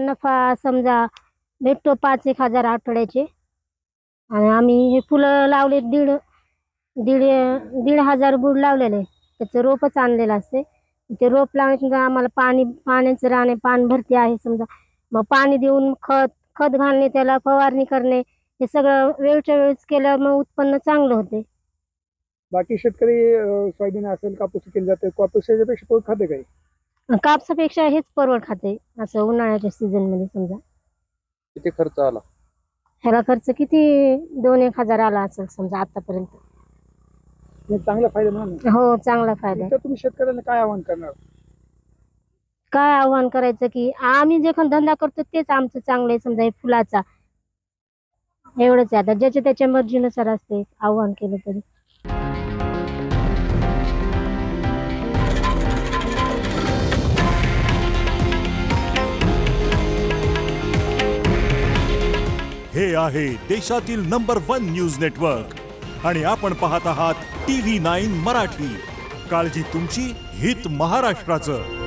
नफा समजा भेटतो 5-1 हजार आठवड्याचे आणि आम्ही हे फुलं लावले दीड दीड 1,500 बुड लावलेले. त्याचं रोपच आणलेलं असते. ते रोप लावण्याचं आम्हाला पाण्याचं राहणे पाणी भरती आहे समजा, मग पाणी देऊन खत घालणे, त्याला फवारणी करणे, हे सगळं वेळच्या वेळेस केल्यावर मग उत्पन्न चांगलं होते. बाकी शेतकरी सोयाबीन असेल कापूस केले जाते, कापूसाच्या पेक्षा परवड खाते काही? कापसापेक्षा हेच परवड खाते असं उन्हाळ्याच्या सीझन मध्ये. समजा किती खर्च आला ह्याला? खर्च किती 2-1 हजार आला असेल समजा आतापर्यंत. चांगला फायदा म्हणा. हो, चांगला फायदा. तर तुम्ही शेतकऱ्यांना काय आवाहन करणार? काय आव्हान करायचं की आम्ही जे पण धंदा करतो तेच आमचं चांगलं आहे समजा. हे फुलाचा एवढंच आहे. आता ज्याच्या त्याच्या मर्जीनुसार असते आव्हान केलं तरी. हे आहे देशातील नंबर 1 न्यूज नेटवर्क आणि आपण पाहत आहात TV9 मराठी. काळजी तुमची, हित महाराष्ट्राचं.